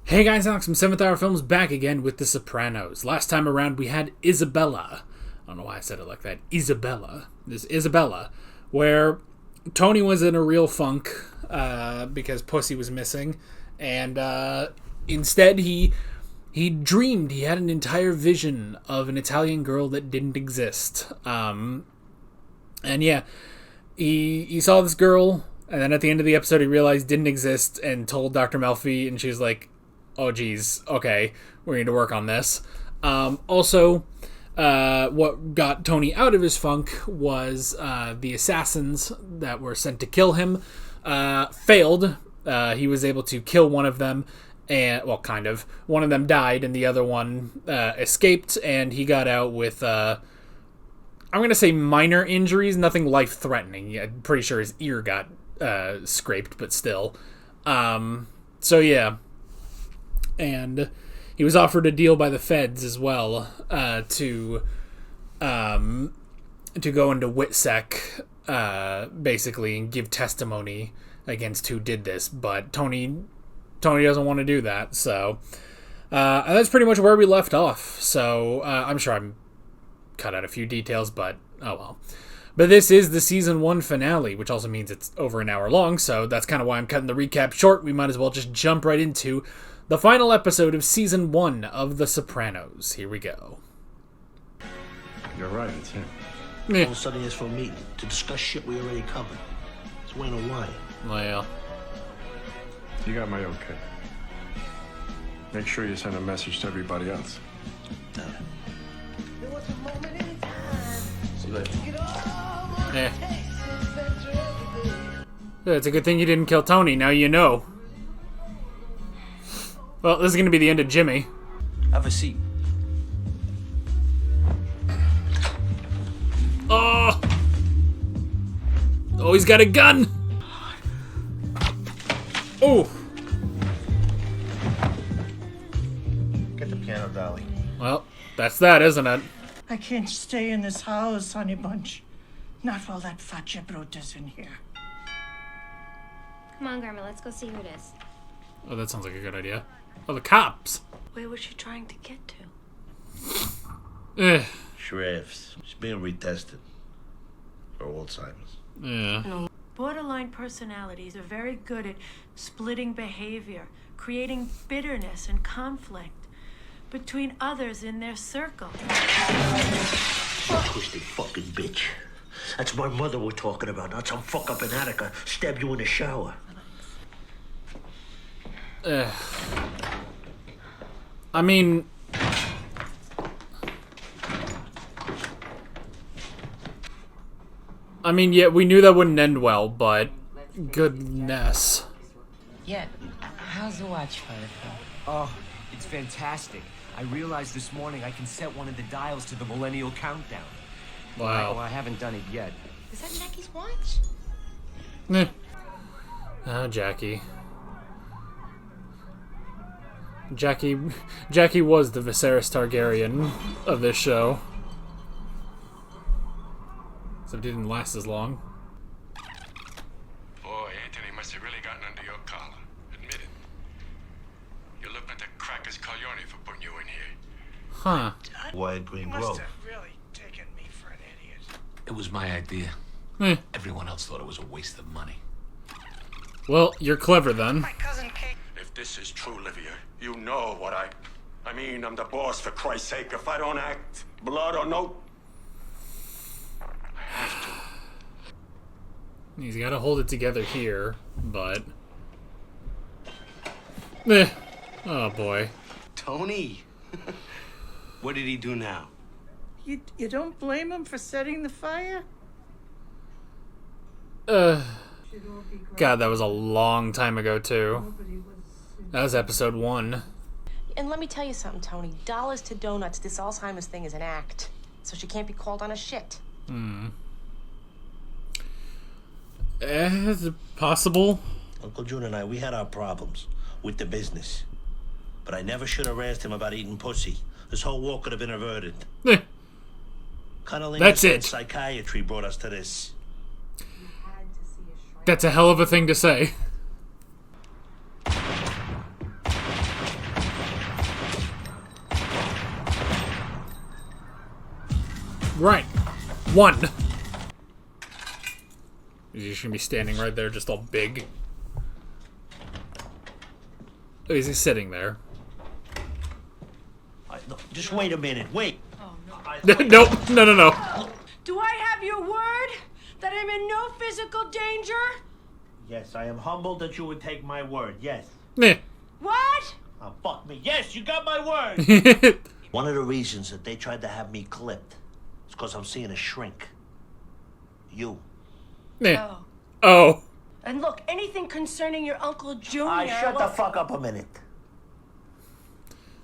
Hey guys, Alex from 7th Hour Films back again with The Sopranos. Last time around we had Isabella. I don't know why I said it like that. Isabella. This Isabella. Where Tony was in a real funk because Pussy was missing. And instead he dreamed. He had an entire vision of an Italian girl that didn't exist. And yeah, he saw this girl. And then at the end of the episode he realized didn't exist and told Dr. Melfi. And she's like, oh geez, okay, we need to work on this. Also, what got Tony out of his funk was the assassins that were sent to kill him failed. He was able to kill one of them, and well, kind of. One of them died, and the other one escaped, and he got out with, I'm going to say minor injuries, nothing life-threatening. I'm pretty sure his ear got scraped, but still. So yeah. And he was offered a deal by the feds as well to go into WITSEC basically and give testimony against who did this. But Tony doesn't want to do that. So and that's pretty much where we left off. So I'm sure I'm cut out a few details, but oh well. But this is the season 1 finale, which also means it's over an hour long. So that's kind of why I'm cutting the recap short. We might as well just jump right into the final episode of Season 1 of The Sopranos. Here we go. You're right, it's him. All of a sudden it's for a meeting to discuss shit we already covered. It's Wayne O'Ryan. Well, You got my okay. Make sure you send a message to everybody else. See you later. yeah. It's a good thing you didn't kill Tony, now you know. Well, this is going to be the end of Jimmy. Have a seat. Oh! Oh, he's got a gun! Oh! Get the piano, Dolly. Well, that's that, isn't it? I can't stay in this house, honey bunch. Not while that fat jabrota's in here. Come on, Grandma, let's go see who it is. Oh, that sounds like a good idea. Oh, the cops! Where was she trying to get to? Shrevs. She's being retested for Alzheimer's. Yeah. Borderline personalities are very good at splitting behavior, creating bitterness and conflict between others in their circle. Twisted fucking bitch. That's my mother we're talking about, not some fuck up in Attica stab you in the shower. I mean... yeah, we knew that wouldn't end well, but... Goodness. Yeah, how's the watch for it? Oh, it's fantastic. I realized this morning I can set one of the dials to the millennial countdown. Wow. Well, I haven't done it yet. Is that Jackie's watch? Oh, Jackie. Jackie was the Viserys Targaryen of this show. So it didn't last as long. Boy, Anthony must have really gotten under your collar. Admit it. You're looking at the crackers Coglione for putting you in here. Huh. Wide Green Must Grove. have really taken me for an idiot. It was my idea. Eh. Everyone else thought it was a waste of money. Well, you're clever then. My cousin Kate. If this is true, Livia, you know what I mean, I'm the boss, for Christ's sake. If I don't act, blood or no, I have to. He's got to hold it together here, but... Eh. Oh, boy. Tony! What did he do now? You don't blame him for setting the fire? God, that was a long time ago, too. That was episode 1. And let me tell you something, Tony. Dollars to donuts, this Alzheimer's thing is an act. So she can't be called on a shit. Is it possible? Uncle June and I, we had our problems with the business. But I never should have asked him about eating pussy. This whole war could have been averted. Eh. That's it. Psychiatry brought us to this. That's a hell of a thing to say. Right. One. He's just gonna be standing right there, just all big. Oh, he's just sitting there. No, just wait a minute. Wait. Nope. No. Do I have your word that I'm in no physical danger? Yes, I am humbled that you would take my word. Yes. Meh. What? Oh, fuck me. Yes, you got my word. One of the reasons that they tried to have me clipped is because I'm seeing a shrink. You. Meh. Oh. And look, anything concerning your Uncle Junior... Shut the fuck up a minute.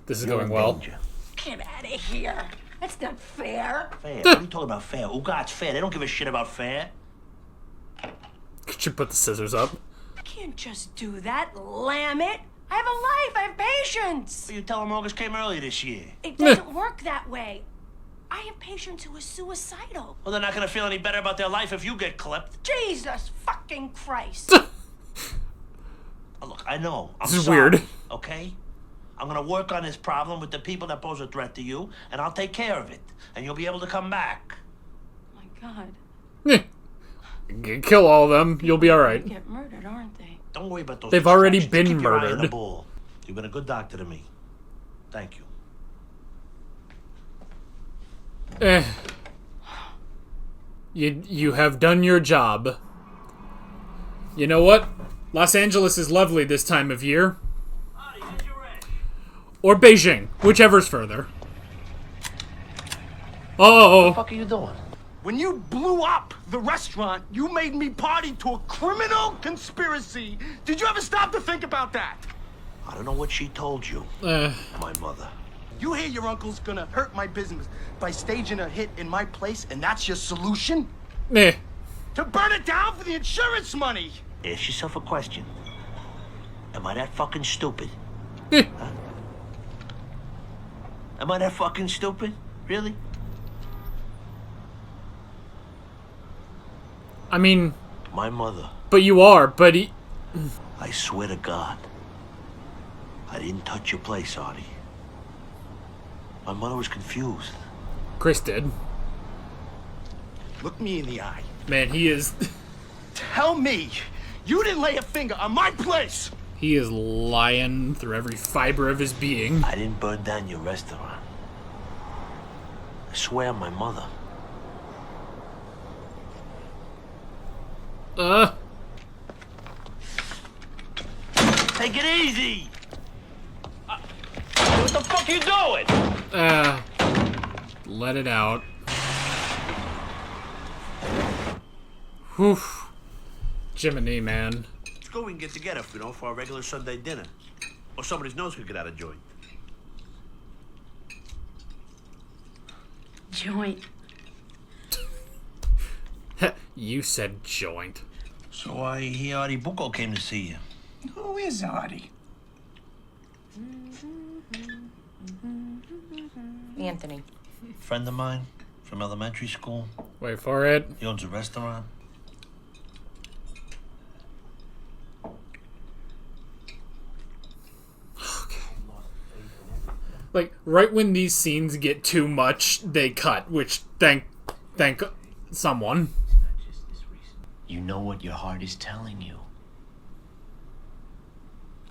This is You're going in well. danger. Get out of here. That's not fair. Fair? What are you talking about fair? Oh, God's fair. They don't give a shit about fair. Could you put the scissors up? I can't just do that, lamb it. I have a life. I have patience. You tell them August came early this year. It doesn't work that way. I have patients who are suicidal. Well, they're not gonna feel any better about their life if you get clipped. Jesus fucking Christ. Look, I know. This is weird. Okay? I'm gonna work on this problem with the people that pose a threat to you, and I'll take care of it. And you'll be able to come back. Oh my God. Kill all of them. You'll be alright. They get murdered, aren't they? Don't worry about those. They've already distractions. been Keep your eye on murdered. the ball. You've been a good doctor to me. Thank you. You have done your job. You know what? Los Angeles is lovely this time of year. Or Beijing, whichever's further. Oh. What the fuck are you doing? When you blew up the restaurant, you made me party to a criminal conspiracy. Did you ever stop to think about that? I don't know what she told you. My mother. You hear your uncle's gonna hurt my business by staging a hit in my place, and that's your solution? Meh. To burn it down for the insurance money! Ask yourself a question. Am I that fucking stupid? Huh? Am I that fucking stupid? Really? I mean... My mother. But you are, but I swear to God. I didn't touch your place, Artie. My mother was confused. Chris did. Look me in the eye. Man, he is... Tell me you didn't lay a finger on my place! He is lying through every fiber of his being. I didn't burn down your restaurant. I swear on my mother. Take it easy! What the fuck you doing? Let it out. Whew. Jiminy, man. Let's go and get together, for our regular Sunday dinner. Or somebody's nose could get out of joint. Joint. You said joint. So I hear Artie Bucco came to see you. Who is Artie? Anthony. Friend of mine from elementary school. Wait for it. He owns a restaurant. Like, right when these scenes get too much, they cut, which, thank someone. You know what your heart is telling you.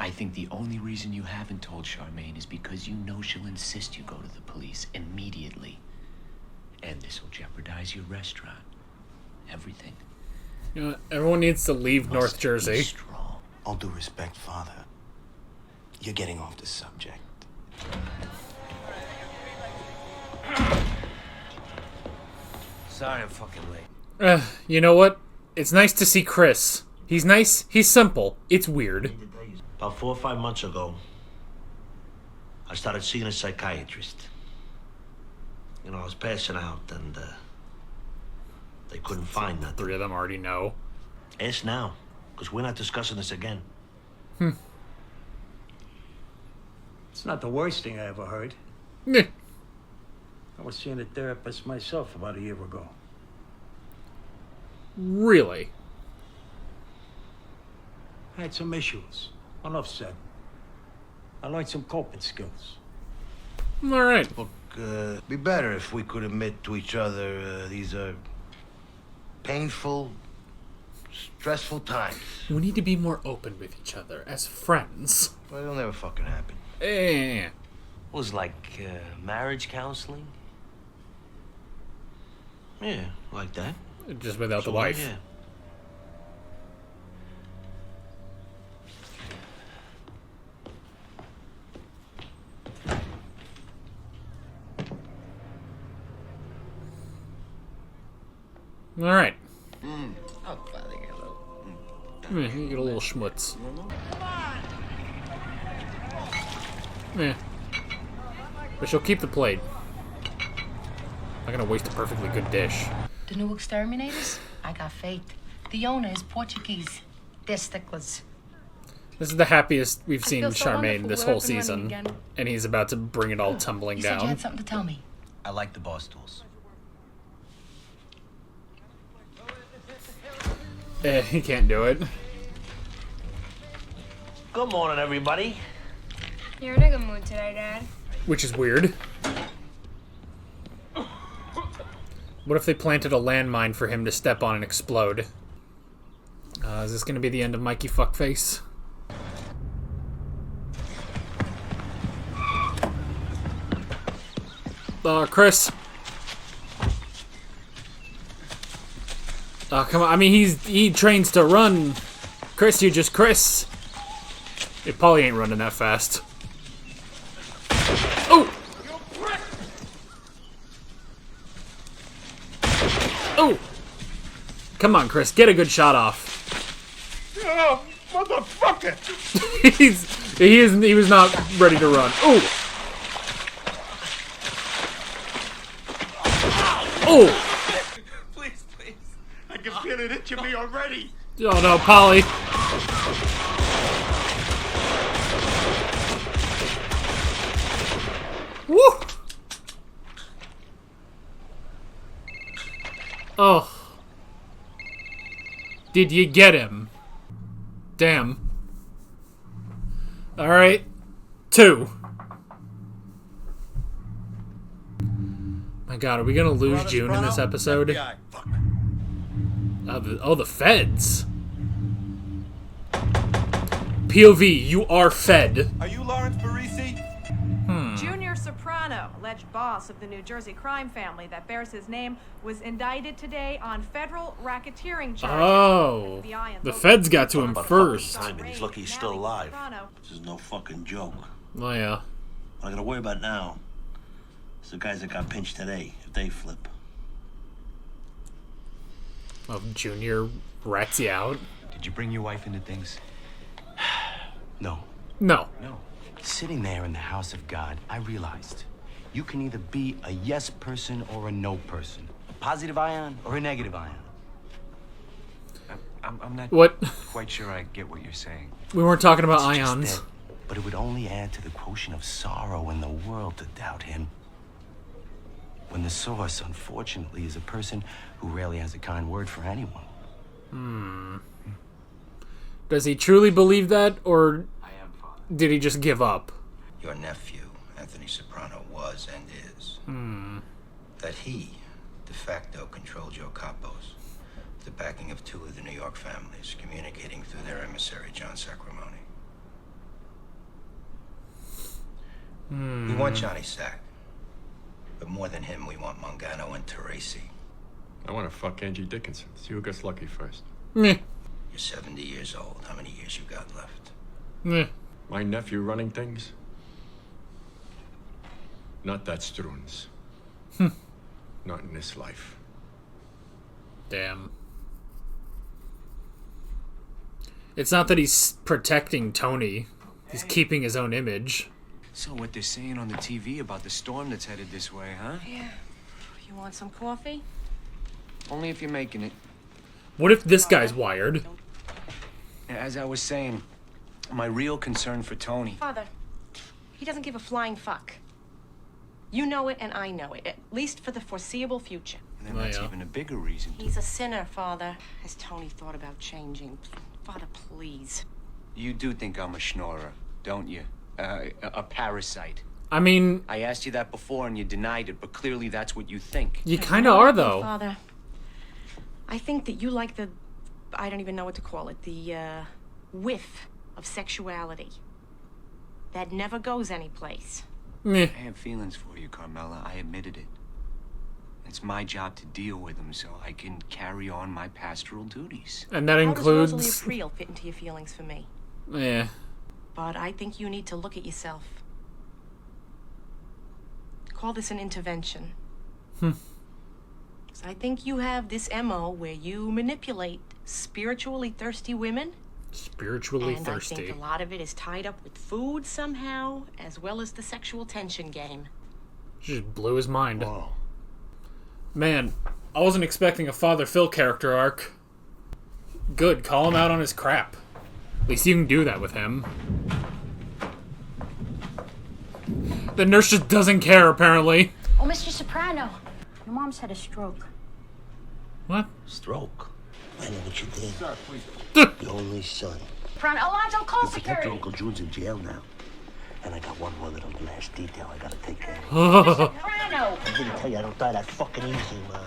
I think the only reason you haven't told Charmaine is because you know she'll insist you go to the police immediately. And this will jeopardize your restaurant. Everything. You know what? Everyone needs to leave North Jersey. Strong. All due respect, Father. You're getting off the subject. Sorry I'm fucking late. You know what? It's nice to see Chris. He's nice, he's simple. It's weird. About 4 or 5 months ago, I started seeing a psychiatrist. You know, I was passing out and they couldn't find nothing. 3 of them already know. Ask now, because we're not discussing this again. It's not the worst thing I ever heard. Meh. I was seeing a therapist myself about a year ago. Really? I had some issues. Enough said. I learned some coping skills. Alright. Look, be better if we could admit to each other these are painful, stressful times. We need to be more open with each other as friends. Well, it'll never fucking happen. Eh. Was like marriage counseling? Yeah, like that. Just without the wife. Yeah. All right. Oh, Father, get a little. Yeah, you get a little schmutz. Yeah. But she'll keep the plate. Not gonna waste a perfectly good dish. The new exterminators? I got faith. The owner is Portuguese. They're sticklers. This is the happiest we've seen feel so Charmaine wonderful. this We're whole up and running season. again. And he's about to bring it all tumbling You said you down. had something to tell me. I like the boss tools. He can't do it. Good morning, everybody. You're in a good mood today, Dad. Which is weird. What if they planted a landmine for him to step on and explode? Is this gonna be the end of Mikey Fuckface? Chris. Oh, come on. I mean, he trains to run. Chris, you just Chris. It probably ain't running that fast. Oh! Oh! Come on, Chris. Get a good shot off. Oh, motherfucker! He was not ready to run. Oh! Oh! Please, please. I can feel it itching me already. Oh no, Polly. Woo! Oh. Did you get him? Damn. Alright. 2. My god, are we gonna lose June in this episode? The feds. POV, you are fed. Are you Lawrence Parisi? Junior Soprano, alleged boss of the New Jersey crime family that bears his name, was indicted today on federal racketeering charges. Oh, the feds got to him first. Simon, he's lucky he's still alive. This is no fucking joke. Oh yeah. What I gotta worry about now is the guys that got pinched today, if they flip. Oh, Junior rats you out. Did you bring your wife into things? No. No. No. Sitting there in the house of God, I realized you can either be a yes person or a no person. A positive ion or a negative ion. I'm not quite sure I get what you're saying. We weren't talking about It's just ions. that- but it would only add to the quotient of sorrow in the world to doubt him. When the source, unfortunately, is a person who rarely has a kind word for anyone. Does he truly believe that, or did he just give up? Your nephew, Anthony Soprano, was and is. That he, de facto, controlled your capos. The backing of 2 of the New York families, communicating through their emissary, John Sacramone. We want Johnny Sack. But more than him, we want Mangano and Teresi. I want to fuck Angie Dickinson. See who gets lucky first. Meh. You're 70 years old. How many years you got left? Meh. My nephew running things? Not that Struns. Not in this life. Damn. It's not that he's protecting Tony. He's keeping his own image. So what they're saying on the TV about the storm that's headed this way, huh? Yeah. You want some coffee? Only if you're making it. What if this guy's wired? As I was saying, my real concern for Tony. Father, he doesn't give a flying fuck. You know it and I know it, at least for the foreseeable future. And then that's even a bigger reason. He's a sinner, Father. Has Tony thought about changing? Father, please. You do think I'm a schnorrer, don't you? A parasite. I mean... I asked you that before and you denied it, but clearly that's what you think. You kind of are, though. Father, I think that you like the... I don't even know what to call it. The, whiff of sexuality. That never goes anyplace. I have feelings for you, Carmela. I admitted it. It's my job to deal with them so I can carry on my pastoral duties. And that includes... How does Rosalie April fit into your feelings for me? Yeah. But I think you need to look at yourself. Call this an intervention. So I think you have this MO where you manipulate spiritually thirsty women. Spiritually and thirsty. I think a lot of it is tied up with food somehow, as well as the sexual tension game. Just blew his mind. Whoa. Man, I wasn't expecting a Father Phil character arc. Good, call him out on his crap. At least you can do that with him. The nurse just doesn't care, apparently. Oh, Mr. Soprano, your mom's had a stroke. What? Stroke? I know what you did. Sir, please. Your only son. Soprano, Alonzo, call You protect security. your Uncle June's in jail now. And I got one more little last detail I gotta take care of. Soprano! I didn't tell you I don't die that fucking easy, man.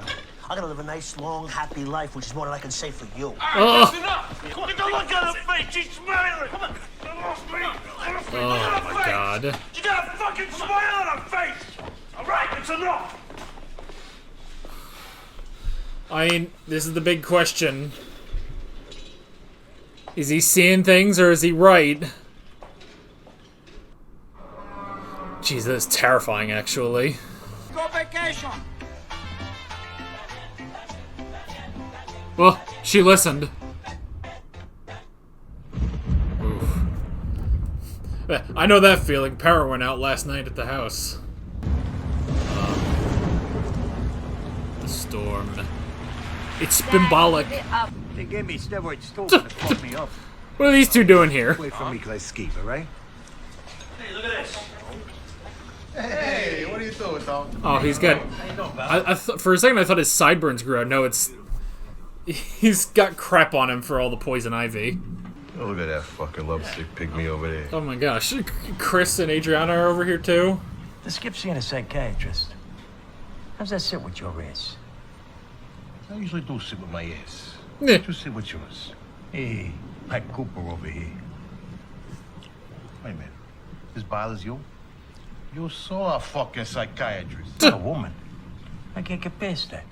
I gotta live a nice, long, happy life, which is more than I can say for you. That's enough! Look at her face! She's smiling! Come on! Oh my god. She got a fucking smile on her face! Alright, it's enough! I mean, this is the big question. Is he seeing things or is he right? Jeez, that's terrifying, actually. Go vacation! Well, she listened. Oof. I know that feeling. Power went out last night at the house. The storm. It's symbolic. They gave me steroids too, and it fucked me up. What are these two doing here? Wait for me, because I ski, all right? Hey, look at this. Hey, what are you doing, Tom? Oh, he's got... for a second I thought his sideburns grew out. No, it's... He's got crap on him for all the poison ivy. Oh, look at that fucking lovesick pygmy over there. Oh my gosh. Chris and Adriana are over here too. The skip's seeing a psychiatrist. How's that sit with your ass? I usually do sit with my ass. Yeah. You sit with yours. Hey, Pat Cooper over here. Wait a minute. This bothers you? You saw a fucking psychiatrist. It's a woman. I can't get past that.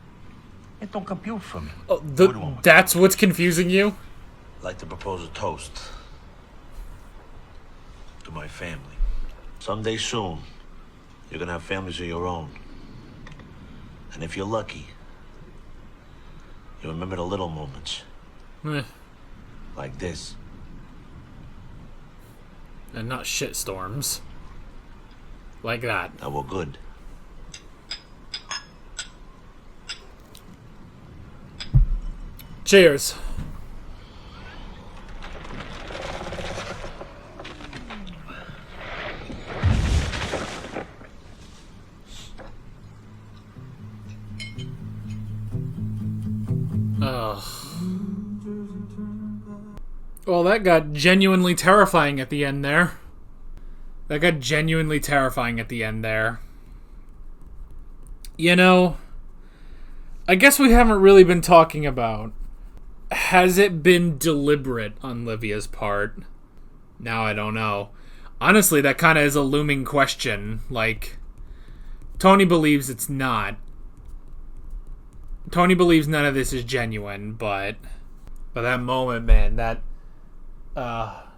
It don't compute for me. Oh, that's what's confusing you? I'd like to propose a toast to my family. Someday soon, you're gonna have families of your own. And if you're lucky, you'll remember the little moments. Like this. And not shitstorms. Like that. Now we're good. Cheers. Well, that got genuinely terrifying at the end there. That got genuinely terrifying at the end there. You know, I guess we haven't really been talking about, has it been deliberate on Livia's part? Now I don't know. Honestly, that kind of is a looming question. Like, Tony believes it's not. Tony believes none of this is genuine, but that moment, man, that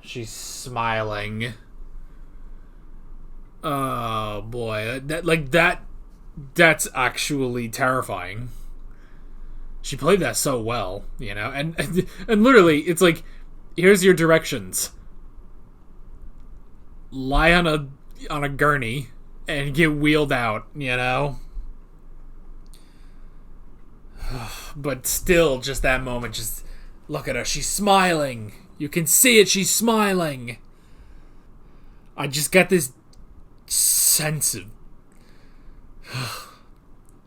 she's smiling. Oh boy, that's actually terrifying. She played that so well, you know, and literally, it's like, here's your directions: lie on a gurney and get wheeled out, you know. But still, just that moment, just look at her, she's smiling. You can see it, she's smiling. I just got this sense of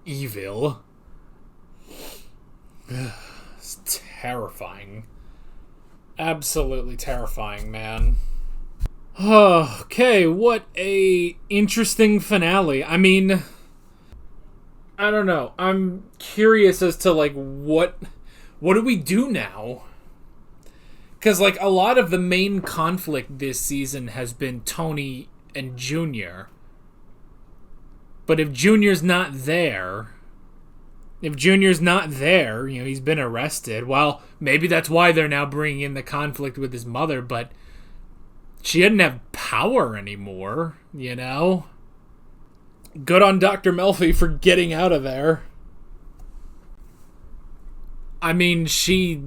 evil. It's terrifying. Absolutely terrifying, man. Okay, what a interesting finale. I mean, I don't know. I'm curious as to, like, what do we do now? Because, like, a lot of the main conflict this season has been Tony and Junior. But if Junior's not there, he's been arrested. Well, maybe that's why they're now bringing in the conflict with his mother, but she didn't have power anymore, you know? Good on Dr. Melfi for getting out of there. I mean, she's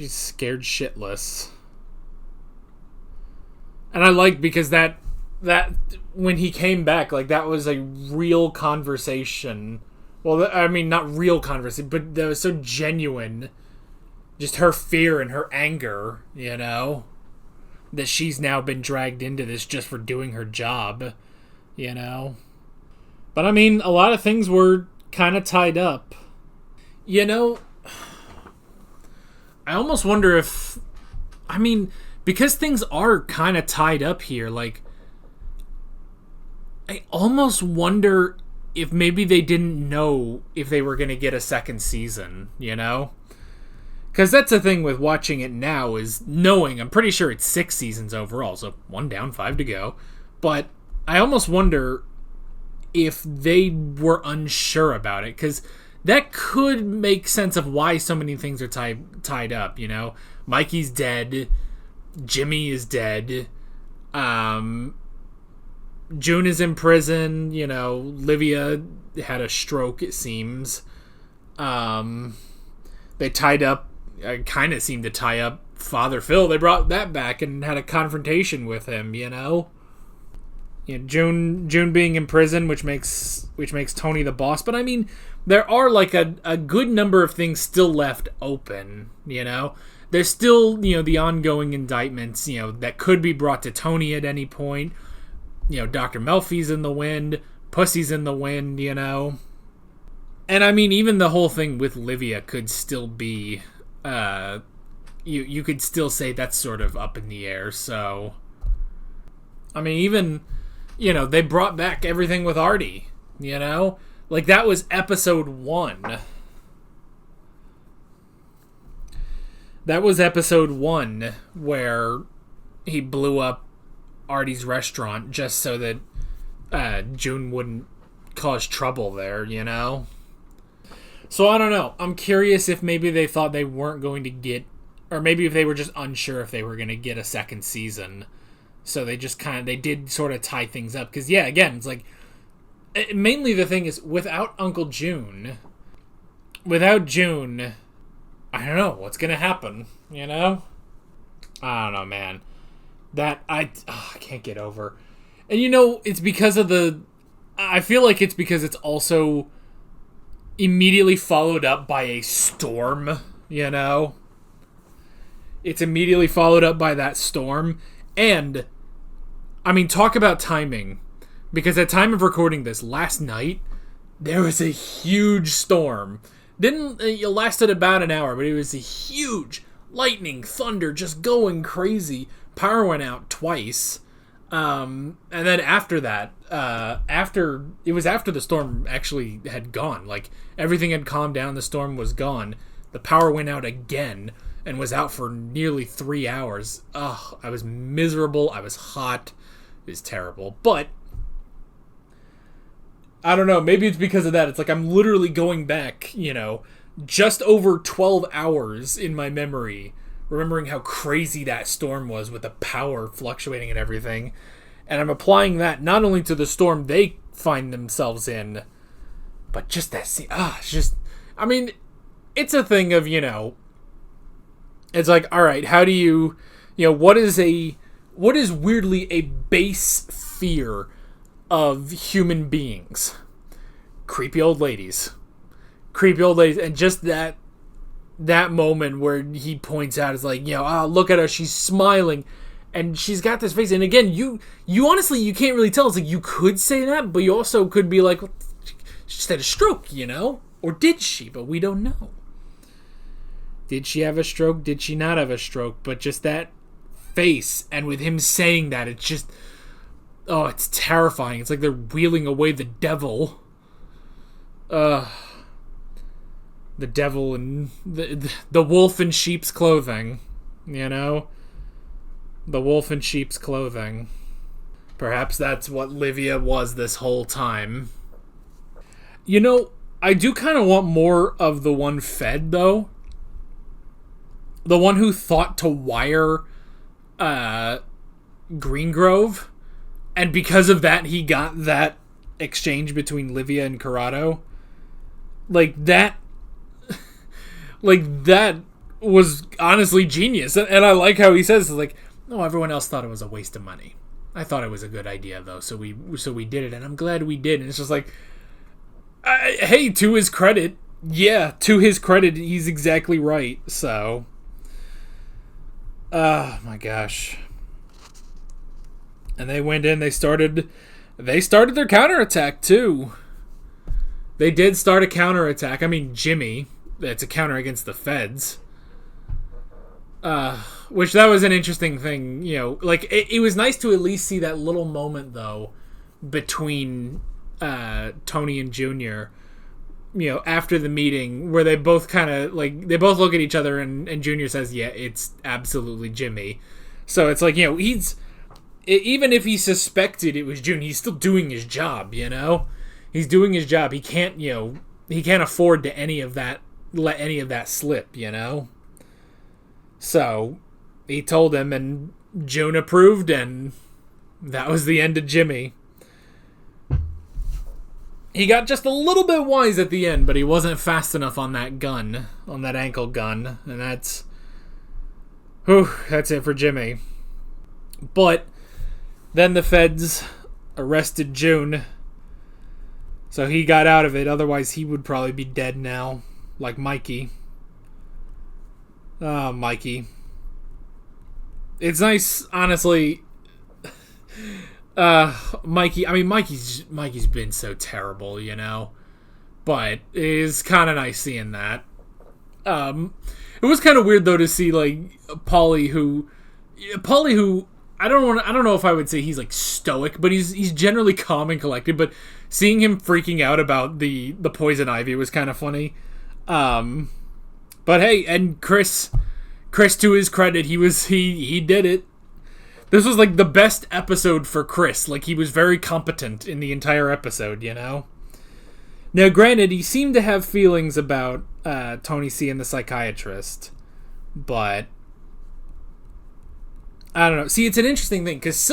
scared shitless. And I like because that when he came back, like, that was a real conversation. Well, I mean, not real conversation, but that was so genuine. Just her fear and her anger, you know? That she's now been dragged into this just for doing her job, you know? But, I mean, a lot of things were kind of tied up. You know, I almost wonder if... I mean, because things are kind of tied up here, like... I almost wonder if maybe they didn't know if they were going to get a second season, you know? Because that's the thing with watching it now, is knowing, I'm pretty sure it's 6 seasons overall, so 1 down, 5 to go. But I almost wonder if they were unsure about it, because that could make sense of why so many things are tied up, you know? Mikey's dead, Jimmy is dead, June is in prison, you know, Livia had a stroke, it seems. They tied up, kind of seemed to tie up Father Phil. They brought that back and had a confrontation with him, you know? June being in prison, which makes Tony the boss. But I mean, there are like a good number of things still left open, you know? There's still, you know, the ongoing indictments, you know, that could be brought to Tony at any point. You know, Dr. Melfi's in the wind, Pussy's in the wind, you know? And I mean, even the whole thing with Livia could still be, you could still say that's sort of up in the air, so... I mean, even, you know, they brought back everything with Artie, you know? Like, that was episode 1. That was episode 1, where he blew up Artie's restaurant just so that June wouldn't cause trouble there, you know? So I don't know. I'm curious if maybe they thought they weren't going to get, or maybe if they were just unsure if they were going to get a second season. So they just they did sort of tie things up. Because, yeah, again, it's like, mainly the thing is, without June, I don't know what's going to happen, you know? I don't know, man. That, I can't get over. And, you know, it's because of I feel like it's because it's also immediately followed up by a storm, you know? It's immediately followed up by that storm. And, I mean, talk about timing. Because at time of recording this, last night, there was a huge storm. It lasted about an hour, but it was a huge lightning, thunder, just going crazy. Power went out twice. And then after that, after the storm actually had gone, like, everything had calmed down, the storm was gone, the power went out again, and was out for nearly 3 hours. Ugh, I was miserable, I was hot, it was terrible, but, I don't know, maybe it's because of that, it's like I'm literally going back, you know, just over 12 hours in my memory, remembering how crazy that storm was with the power fluctuating and everything. And I'm applying that not only to the storm they find themselves in, but just that scene. It's just, I mean, it's a thing of, you know, it's like, all right, how do you know, what is weirdly a base fear of human beings? Creepy old ladies. And just that moment where he points out is like, you know, look at her, she's smiling, and she's got this face. And again, you honestly, you can't really tell. It's like, you could say that, but you also could be like, well, she just had a stroke, you know? Or did she? But we don't know. Did she have a stroke? Did she not have a stroke? But just that face, and with him saying that, it's just, oh, it's terrifying. It's like they're wheeling away the devil. The devil and the wolf in sheep's clothing, you know? The wolf in sheep's clothing. Perhaps that's what Livia was this whole time. You know, I do kind of want more of the one Fed, though. The one who thought to wire Greengrove, and because of that, he got that exchange between Livia and Corrado. Like, that was honestly genius. And I like how he says, like, no, everyone else thought it was a waste of money. I thought it was a good idea, though, so we did it, and I'm glad we did. And it's just like, hey, to his credit, he's exactly right. So, oh my gosh. And they went in, they started their counterattack, too. They did start a counterattack. I mean, Jimmy, it's a counter against the feds. Which that was an interesting thing, you know. Like, it was nice to at least see that little moment, though, between Tony and Junior, you know, after the meeting, where they both kind of, like, they both look at each other, and Junior says, yeah, it's absolutely Jimmy. So it's like, you know, even if he suspected it was Junior, he's still doing his job, you know? He's doing his job. He can't, you know, he can't afford to let any of that slip, you know? So, he told him, and June approved, and that was the end of Jimmy. He got just a little bit wise at the end, but he wasn't fast enough on that gun, on that ankle gun, and that's it for Jimmy. But then the feds arrested June, so he got out of it. Otherwise, he would probably be dead now, like Mikey. Oh, Mikey. It's nice, honestly. Mikey. I mean, Mikey's been so terrible, you know. But it is kind of nice seeing that. It was kind of weird though to see like Paulie, who I don't know if I would say he's like stoic, but he's generally calm and collected. But seeing him freaking out about the poison ivy was kind of funny. But hey, and Chris, to his credit, he did it. This was like the best episode for Chris. Like, he was very competent in the entire episode, you know? Now, granted, he seemed to have feelings about Tony C and the psychiatrist, but I don't know. See, it's an interesting thing, because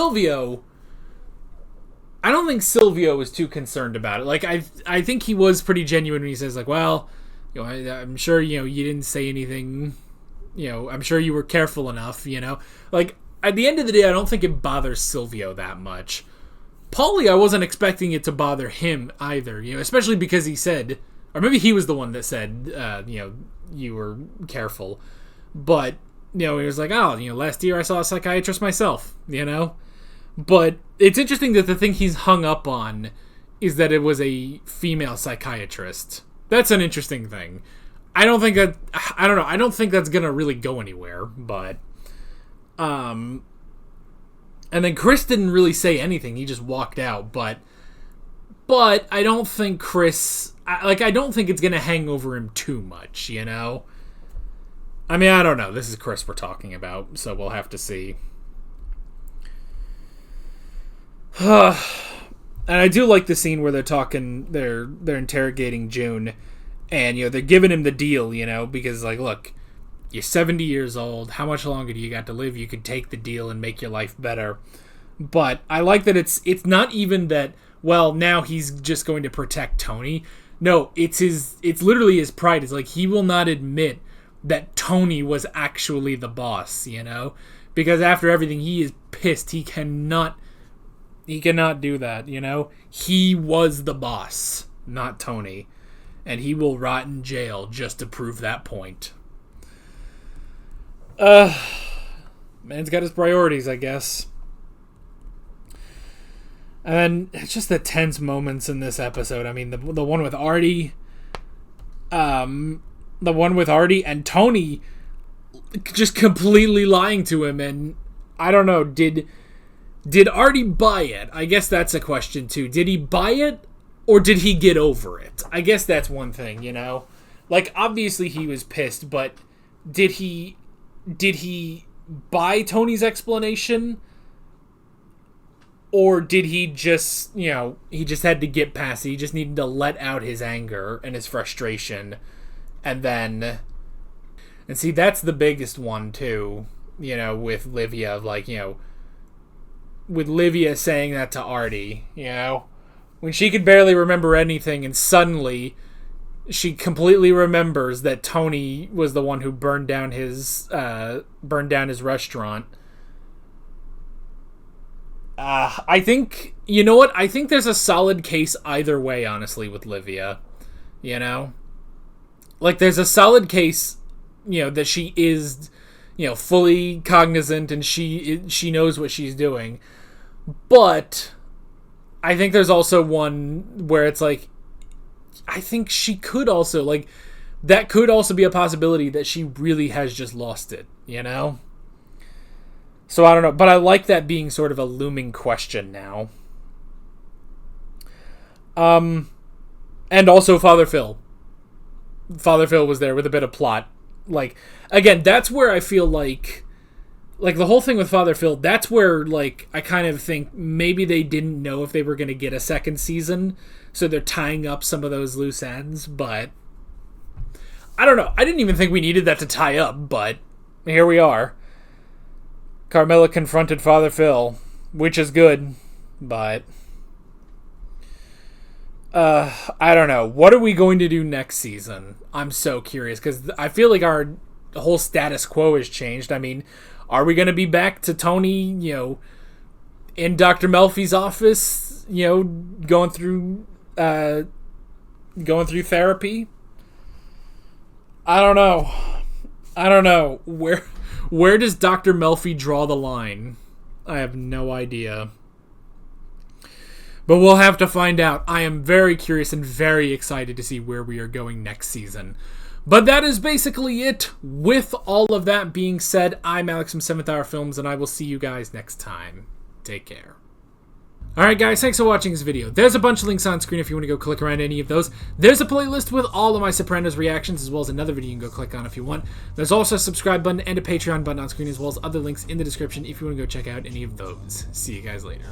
I don't think Silvio was too concerned about it. Like, I think he was pretty genuine when he says, like, well, you know, I'm sure, you know, you didn't say anything, you know, I'm sure you were careful enough, you know? Like, at the end of the day, I don't think it bothers Silvio that much. Paulie, I wasn't expecting it to bother him either, you know, especially because he said, or maybe he was the one that said, you know, you were careful. But, you know, he was like, oh, you know, last year I saw a psychiatrist myself, you know? But it's interesting that the thing he's hung up on is that it was a female psychiatrist. That's an interesting thing. I don't think that's gonna really go anywhere, but and then Chris didn't really say anything. He just walked out, but I don't think I don't think it's gonna hang over him too much, you know? I mean, I don't know. This is Chris we're talking about, so we'll have to see. And I do like the scene where they're interrogating June, and, you know, they're giving him the deal, you know, because, like, look, you're 70 years old. How much longer do you got to live? You could take the deal and make your life better. But I like that it's not even that, well, now he's just going to protect Tony. No, it's literally his pride. It's like, he will not admit that Tony was actually the boss, you know? Because after everything, he is pissed. He cannot do that, you know? He was the boss, not Tony. And he will rot in jail just to prove that point. Man's got his priorities, I guess. And it's just the tense moments in this episode. I mean, the one with Artie, The one with Artie and Tony just completely lying to him. And I don't know, did Artie buy it? I guess that's a question too. Did he buy it or did he get over it? I guess that's one thing, you know? Like, obviously he was pissed, but did he buy Tony's explanation? Or did he just, you know, he just had to get past it. He just needed to let out his anger and his frustration. And then... And see, that's the biggest one, too. You know, with Livia. Like, you know... With Livia saying that to Artie, you know? When she could barely remember anything and suddenly she completely remembers that Tony was the one who burned down his restaurant. I think, you know what? I think there's a solid case either way, honestly, with Livia. You know? Like, there's a solid case, you know, that she is, you know, fully cognizant and she knows what she's doing. But I think there's also one where it's like, I think she could also, like, that could also be a possibility that she really has just lost it, you know? So I don't know, but I like that being sort of a looming question now. And also Father Phil. Father Phil was there with a bit of plot. Like, again, that's where I feel like the whole thing with Father Phil, that's where, like, I kind of think maybe they didn't know if they were going to get a second season, so they're tying up some of those loose ends, but I don't know. I didn't even think we needed that to tie up, but here we are. Carmela confronted Father Phil, which is good, but I don't know. What are we going to do next season? I'm so curious, because I feel like our whole status quo has changed. I mean, are we going to be back to Tony, you know, in Dr. Melfi's office, you know, going through therapy? I don't know. Where does Dr. Melfi draw the line? I have no idea. But we'll have to find out. I am very curious and very excited to see where we are going next season. But that is basically it. With all of that being said, I'm Alex from 7th Hour Films, and I will see you guys next time. Take care. Alright guys, thanks for watching this video. There's a bunch of links on screen if you want to go click around any of those. There's a playlist with all of my Sopranos reactions, as well as another video you can go click on if you want. There's also a subscribe button and a Patreon button on screen, as well as other links in the description if you want to go check out any of those. See you guys later.